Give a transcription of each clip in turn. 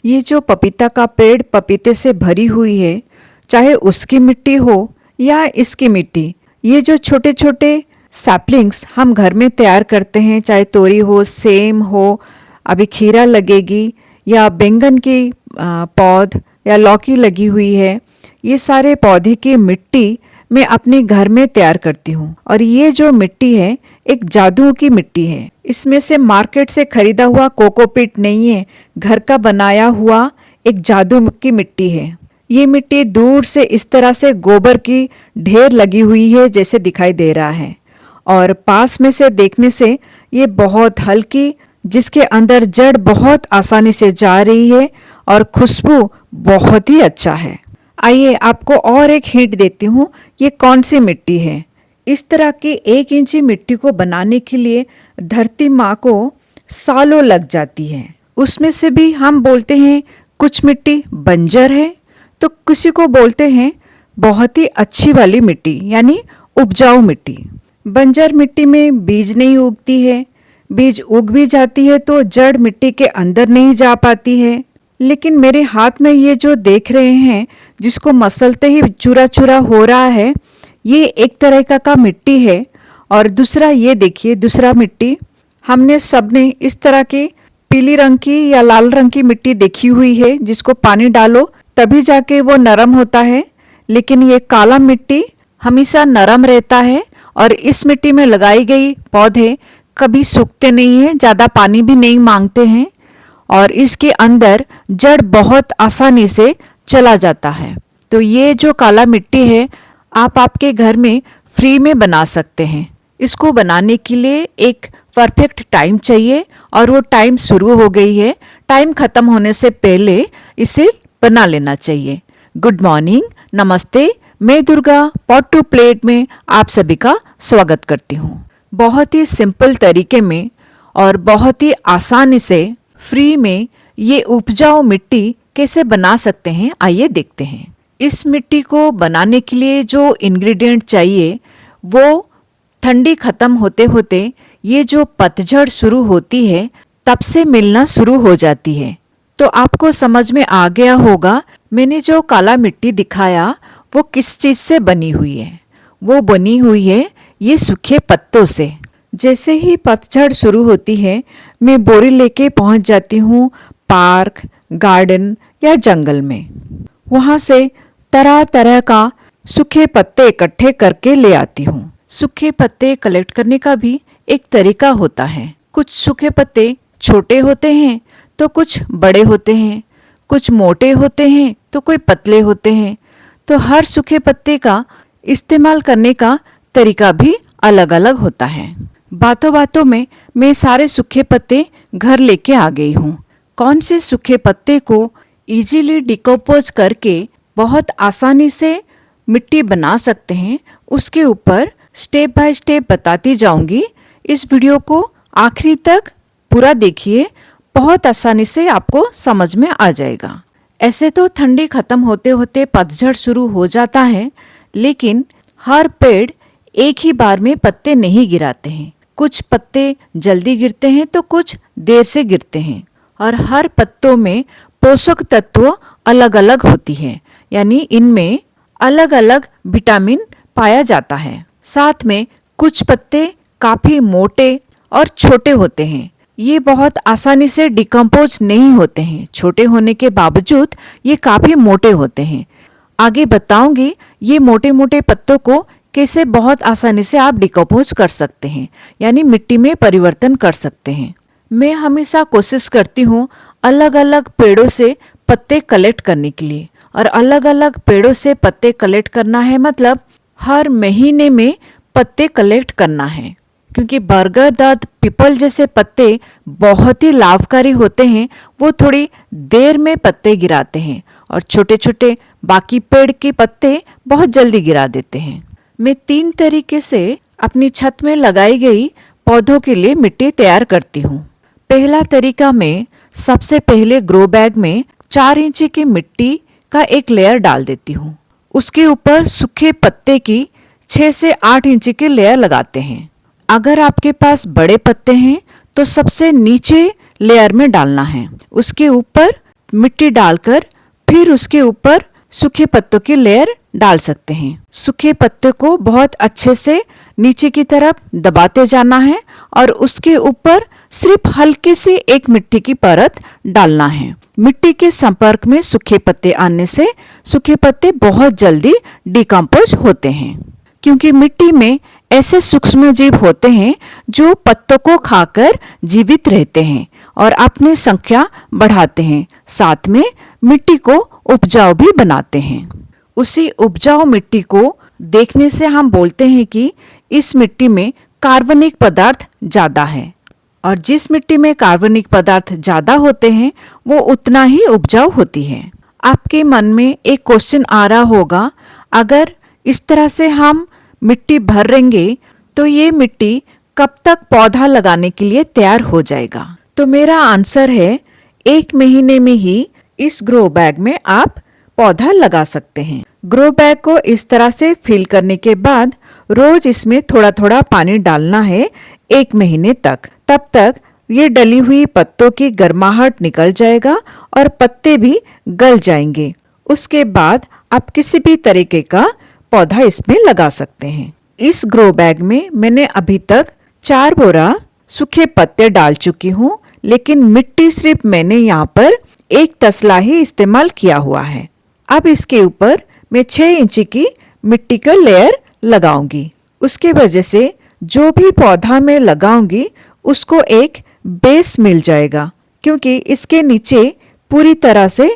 ये जो पपीता का पेड़ पपीते से भरी हुई है, चाहे उसकी मिट्टी हो या इसकी मिट्टी, ये जो छोटे छोटे सैपलिंग्स हम घर में तैयार करते हैं, चाहे तोरी हो, सेम हो, अभी खीरा लगेगी या बैंगन की पौध या लौकी लगी हुई है, ये सारे पौधे की मिट्टी मैं अपने घर में तैयार करती हूँ। और ये जो मिट्टी है एक जादू की मिट्टी है। इसमें से मार्केट से खरीदा हुआ कोकोपीट नहीं है, घर का बनाया हुआ एक जादू की मिट्टी है। ये मिट्टी दूर से इस तरह से गोबर की ढेर लगी हुई है जैसे दिखाई दे रहा है, और पास में से देखने से ये बहुत हल्की, जिसके अंदर जड़ बहुत आसानी से जा रही है और खुशबू बहुत ही अच्छा है। आइए आपको और एक हिंट देती हूँ, ये कौन सी मिट्टी है। इस तरह की 1 इंची मिट्टी को बनाने के लिए धरती माँ को सालों लग जाती है। उसमें से भी हम बोलते हैं कुछ मिट्टी बंजर है, तो किसी को बोलते हैं बहुत ही अच्छी वाली मिट्टी यानी उपजाऊ मिट्टी। बंजर मिट्टी में बीज नहीं उगती है, बीज उग भी जाती है तो जड़ मिट्टी के अंदर नहीं जा पाती है। लेकिन मेरे हाथ में ये जो देख रहे हैं, जिसको मसलते ही चूरा चूरा हो रहा है, ये एक तरह का मिट्टी है। और दूसरा ये देखिए, दूसरा मिट्टी हमने सबने इस तरह की पीली रंग की या लाल रंग की मिट्टी देखी हुई है, जिसको पानी डालो तभी जाके वो नरम होता है। लेकिन ये काला मिट्टी हमेशा नरम रहता है और इस मिट्टी में लगाई गई पौधे कभी सूखते नहीं हैं, ज़्यादा पानी भी नहीं मांगते हैं और इसके अंदर जड़ बहुत आसानी से चला जाता है। तो ये जो काला मिट्टी है आप आपके घर में फ्री में बना सकते हैं। इसको बनाने के लिए एक परफेक्ट टाइम चाहिए और वो टाइम शुरू हो गई है। टाइम खत्म होने से पहले इसे बना लेना चाहिए। गुड मॉर्निंग, नमस्ते, मैं दुर्गा पॉट टू प्लेट में आप सभी का स्वागत करती हूँ। बहुत ही सिंपल तरीके में और बहुत ही आसानी से फ्री में ये उपजाऊ मिट्टी कैसे बना सकते हैं, आइए देखते हैं। इस मिट्टी को बनाने के लिए जो इंग्रेडिएंट चाहिए वो ठंडी खत्म होते होते ये जो पतझड़ शुरू होती है तब से मिलना शुरू हो जाती है। तो आपको समझ में आ गया होगा मैंने जो काला मिट्टी दिखाया वो किस चीज से बनी हुई है। वो बनी हुई है ये सूखे पत्तों से। जैसे ही पतझड़ शुरू होती है मैं बोरी लेके पहुंच जाती हूँ पार्क, गार्डन या जंगल में। वहां से तरह तरह का सूखे पत्ते इकट्ठे करके ले आती हूँ। सूखे पत्ते कलेक्ट करने का भी एक तरीका होता है। कुछ सूखे पत्ते छोटे होते हैं तो कुछ बड़े होते हैं, कुछ मोटे होते हैं तो कोई पतले होते हैं। तो हर सूखे पत्ते का इस्तेमाल करने का तरीका भी अलग अलग होता है। बातों बातों में मैं सारे सूखे पत्ते घर लेके आ गई हूँ। कौन से सूखे पत्ते को इजीली डिकम्पोज करके बहुत आसानी से मिट्टी बना सकते हैं उसके ऊपर स्टेप बाय स्टेप बताती जाऊंगी। इस वीडियो को आखिरी तक पूरा देखिए, बहुत आसानी से आपको समझ में आ जाएगा। ऐसे तो ठंडी खत्म होते होते पतझड़ शुरू हो जाता है, लेकिन हर पेड़ एक ही बार में पत्ते नहीं गिराते हैं। कुछ पत्ते जल्दी गिरते हैं तो कुछ देर से गिरते हैं और हर पत्तों में पोषक तत्व अलग अलग होती है, यानी इनमें अलग अलग विटामिन पाया जाता है। साथ में कुछ पत्ते काफी मोटे और छोटे होते हैं। ये बहुत आसानी से डिकम्पोज नहीं होते हैं, छोटे होने के बावजूद ये काफी मोटे होते हैं। आगे बताऊंगी ये मोटे मोटे पत्तों को कैसे बहुत आसानी से आप डिकम्पोज कर सकते हैं, यानी मिट्टी में परिवर्तन कर सकते हैं। मैं हमेशा कोशिश करती हूँ अलग अलग पेड़ों से पत्ते कलेक्ट करने के लिए, और अलग अलग पेड़ों से पत्ते कलेक्ट करना है मतलब हर महीने में पत्ते कलेक्ट करना है। क्योंकि बरगद, पीपल जैसे पत्ते बहुत ही लाभकारी होते हैं, वो थोड़ी देर में पत्ते गिराते हैं और छोटे छोटे बाकी पेड़ के पत्ते बहुत जल्दी गिरा देते हैं। मैं 3 तरीके से अपनी छत में लगाई गई पौधों के लिए मिट्टी तैयार करती हूँ। पहला तरीका मैं सबसे पहले ग्रो बैग में 4 इंची की मिट्टी का एक लेयर डाल देती हूँ। उसके ऊपर सूखे पत्ते की 6 से 8 इंची की लेयर लगाते हैं। अगर आपके पास बड़े पत्ते हैं तो सबसे नीचे लेयर में डालना है। उसके ऊपर मिट्टी डालकर फिर उसके ऊपर सूखे पत्तों की लेयर डाल सकते हैं। सूखे पत्ते को बहुत अच्छे से नीचे की तरफ दबाते जाना है और उसके ऊपर सिर्फ हल्के से एक मिट्टी की परत डालना है। मिट्टी के संपर्क में सूखे पत्ते आने से सूखे पत्ते बहुत जल्दी डिकम्पोज होते हैं, क्योंकि मिट्टी में ऐसे सूक्ष्म जीव होते हैं जो पत्तों को खाकर जीवित रहते हैं और अपनी संख्या बढ़ाते हैं, साथ में मिट्टी को उपजाऊ भी बनाते हैं। उसी उपजाऊ मिट्टी को देखने से हम बोलते हैं कि इस मिट्टी में कार्बनिक पदार्थ ज्यादा है, और जिस मिट्टी में कार्बनिक पदार्थ ज्यादा होते हैं वो उतना ही उपजाऊ होती है। आपके मन में एक क्वेश्चन आ रहा होगा, अगर इस तरह से हम मिट्टी भर देंगे तो ये मिट्टी कब तक पौधा लगाने के लिए तैयार हो जाएगा? तो मेरा आंसर है 1 महीने में ही इस ग्रो बैग में आप पौधा लगा सकते हैं। ग्रो बैग को इस तरह से फिल करने के बाद रोज इसमें थोड़ा थोड़ा पानी डालना है 1 महीने तक। तब तक ये डली हुई पत्तों की गर्माहट निकल जाएगा और पत्ते भी गल जाएंगे। उसके बाद आप किसी भी तरीके का पौधा इसमें लगा सकते हैं। इस ग्रो बैग में मैंने अभी तक 4 बोरा सूखे पत्ते डाल चुकी हूँ, लेकिन मिट्टी सिर्फ मैंने यहाँ पर 1 तसला ही इस्तेमाल किया हुआ है। अब इसके ऊपर मैं 6 इंची की मिट्टी का लेयर लगाऊंगी। उसके वजह से जो भी पौधा मैं लगाऊंगी उसको एक बेस मिल जाएगा, क्योंकि इसके नीचे पूरी तरह से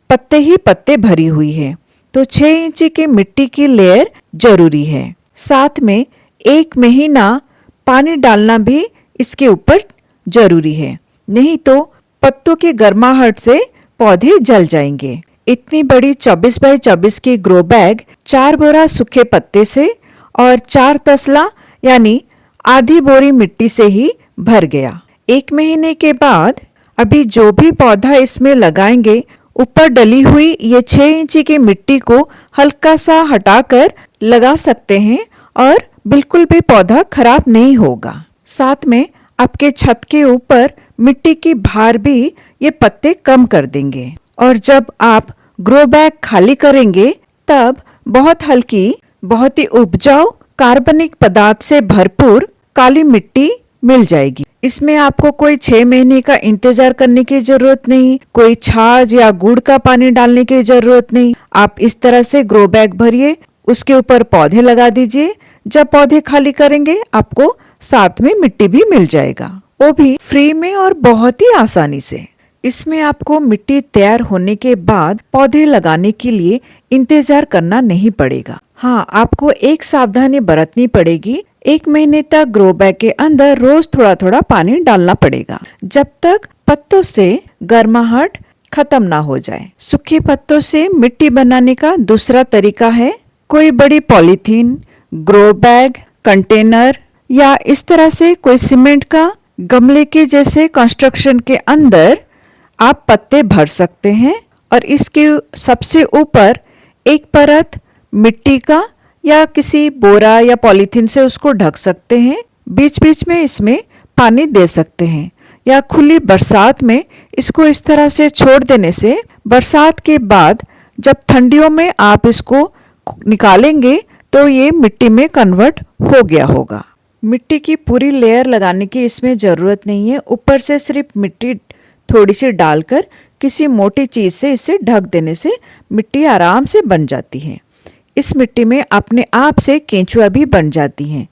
पत्ते ही पत्ते भरी हुई है। तो 6 इंची की मिट्टी की लेयर जरूरी है। साथ में 1 महीना पानी डालना भी इसके ऊपर जरूरी है, नहीं तो पत्तों के गर्माहट से पौधे जल जाएंगे। इतनी बड़ी 24 बाई 24 की ग्रो बैग 4 बोरा सूखे पत्ते से और 4 तसला यानी आधी बोरी मिट्टी से ही भर गया। 1 महीने के बाद अभी जो भी पौधा इसमें लगाएंगे, ऊपर डली हुई ये 6 इंची की मिट्टी को हल्का सा हटाकर लगा सकते हैं और बिल्कुल भी पौधा खराब नहीं होगा। साथ में आपके छत के ऊपर मिट्टी की भार भी ये पत्ते कम कर देंगे। और जब आप ग्रो बैग खाली करेंगे तब बहुत हल्की, बहुत ही उपजाऊ कार्बनिक पदार्थ से भरपूर काली मिट्टी मिल जाएगी। इसमें आपको कोई 6 महीने का इंतजार करने की जरूरत नहीं, कोई छाछ या गुड़ का पानी डालने की जरूरत नहीं। आप इस तरह से ग्रो बैग भरिए, उसके ऊपर पौधे लगा दीजिए। जब पौधे खाली करेंगे आपको साथ में मिट्टी भी मिल जाएगा, वो भी फ्री में और बहुत ही आसानी से। इसमें आपको मिट्टी तैयार होने के बाद पौधे लगाने के लिए इंतजार करना नहीं पड़ेगा। हाँ, आपको एक सावधानी बरतनी पड़ेगी। 1 महीने तक ग्रो बैग के अंदर रोज थोड़ा थोड़ा पानी डालना पड़ेगा, जब तक पत्तों से गर्माहट खत्म ना हो जाए। सूखे पत्तों से मिट्टी बनाने का दूसरा तरीका है, कोई बड़ी पॉलीथीन, ग्रो बैग, कंटेनर या इस तरह से कोई सीमेंट का गमले के जैसे कंस्ट्रक्शन के अंदर आप पत्ते भर सकते हैं और इसके सबसे ऊपर एक परत मिट्टी का या किसी बोरा या पॉलीथीन से उसको ढक सकते हैं। बीच बीच में इसमें पानी दे सकते हैं, या खुली बरसात में इसको इस तरह से छोड़ देने से बरसात के बाद जब ठंडियों में आप इसको निकालेंगे तो ये मिट्टी में कन्वर्ट हो गया होगा। मिट्टी की पूरी लेयर लगाने की इसमें ज़रूरत नहीं है। ऊपर से सिर्फ मिट्टी थोड़ी सी डालकर किसी मोटी चीज़ से इसे ढक देने से मिट्टी आराम से बन जाती है। इस मिट्टी में अपने आप से केंचुआ भी बन जाती हैं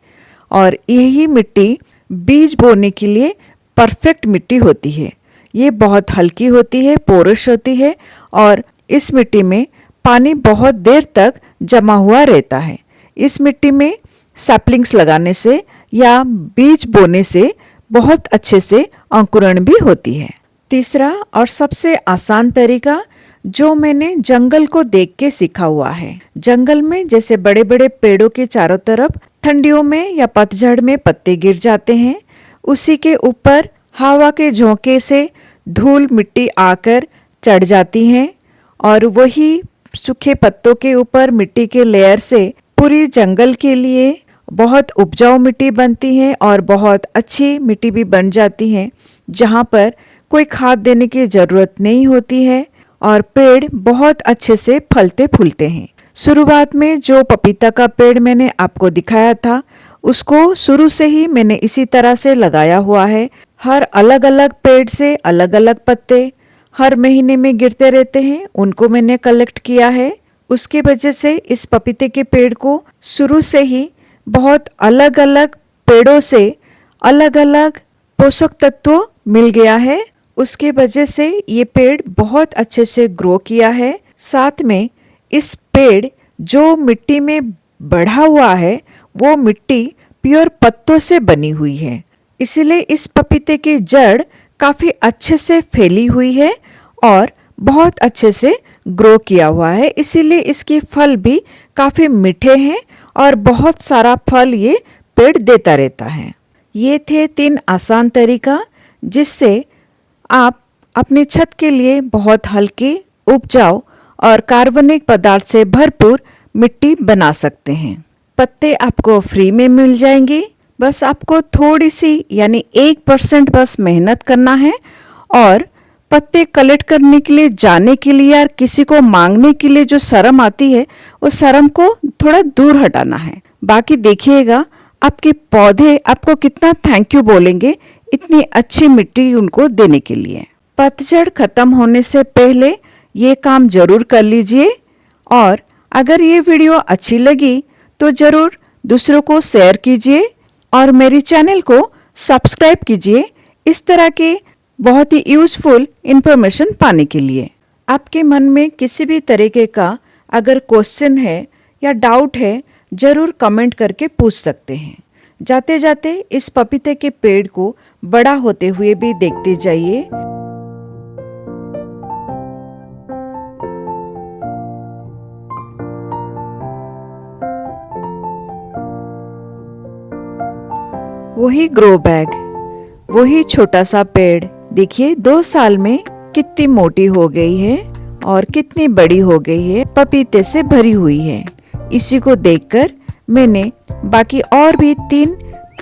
और यही मिट्टी बीज बोने के लिए परफेक्ट मिट्टी होती है। ये बहुत हल्की होती है, पोरस होती है और इस मिट्टी में पानी बहुत देर तक जमा हुआ रहता है। इस मिट्टी में सैपलिंग्स लगाने से या बीज बोने से बहुत अच्छे से अंकुरण भी होती है। तीसरा और सबसे आसान तरीका जो मैंने जंगल को देख के सीखा हुआ है। जंगल में जैसे बड़े बड़े पेड़ों के चारों तरफ ठंडियों में या पतझड़ में पत्ते गिर जाते हैं, उसी के ऊपर हवा के झोंके से धूल मिट्टी आकर चढ़ जाती हैं और वही सूखे पत्तों के ऊपर मिट्टी के लेयर से पूरी जंगल के लिए बहुत उपजाऊ मिट्टी बनती है और बहुत अच्छी मिट्टी भी बन जाती है, जहाँ पर कोई खाद देने की ज़रूरत नहीं होती है और पेड़ बहुत अच्छे से फलते फूलते हैं। शुरुआत में जो पपीता का पेड़ मैंने आपको दिखाया था, उसको शुरू से ही मैंने इसी तरह से लगाया हुआ है। हर अलग अलग पेड़ से अलग अलग पत्ते हर महीने में गिरते रहते हैं, उनको मैंने कलेक्ट किया है। उसके वजह से इस पपीते के पेड़ को शुरू से ही बहुत अलग अलग पेड़ों से अलग अलग पोषक तत्व मिल गया है। उसके वजह से ये पेड़ बहुत अच्छे से ग्रो किया है। साथ में इस पेड़ जो मिट्टी में बढ़ा हुआ है, वो मिट्टी प्योर पत्तों से बनी हुई है, इसलिए इस पपीते की जड़ काफ़ी अच्छे से फैली हुई है और बहुत अच्छे से ग्रो किया हुआ है। इसीलिए इसके फल भी काफ़ी मीठे हैं और बहुत सारा फल ये पेड़ देता रहता है। ये थे 3 आसान तरीका जिससे आप अपने छत के लिए बहुत हल्की, उपजाऊ और कार्बनिक पदार्थ से भरपूर मिट्टी बना सकते हैं। पत्ते आपको फ्री में मिल जाएंगे, बस आपको थोड़ी सी यानी 1% बस मेहनत करना है और पत्ते कलेक्ट करने के लिए जाने के लिए यार किसी को मांगने के लिए जो शर्म आती है, उस शर्म को थोड़ा दूर हटाना है। बाकी देखिएगा आपके पौधे आपको कितना थैंक यू बोलेंगे इतनी अच्छी मिट्टी उनको देने के लिए। पतझड़ खत्म होने से पहले ये काम जरूर कर लीजिए और अगर ये वीडियो अच्छी लगी तो जरूर दूसरों को शेयर कीजिए और मेरी चैनल को सब्सक्राइब कीजिए इस तरह के बहुत ही यूजफुल इंफॉर्मेशन पाने के लिए। आपके मन में किसी भी तरीके का अगर क्वेश्चन है या डाउट है, जरूर कमेंट करके पूछ सकते हैं। जाते जाते इस पपीते के पेड़ को बड़ा होते हुए भी देखते जाइए। वही ग्रो बैग, वही छोटा सा पेड़, देखिए 2 साल में कितनी मोटी हो गई है और कितनी बड़ी हो गई है, पपीते से भरी हुई है। इसी को देखकर मैंने बाकी और भी 3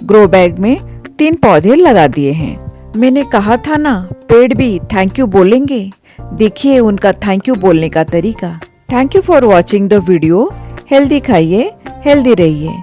ग्रो बैग में 3 पौधे लगा दिए हैं। मैंने कहा था ना, पेड़ भी थैंक यू बोलेंगे। देखिए उनका थैंक यू बोलने का तरीका। Thank you for watching the video. Healthy खाइए, हेल्दी रहिए।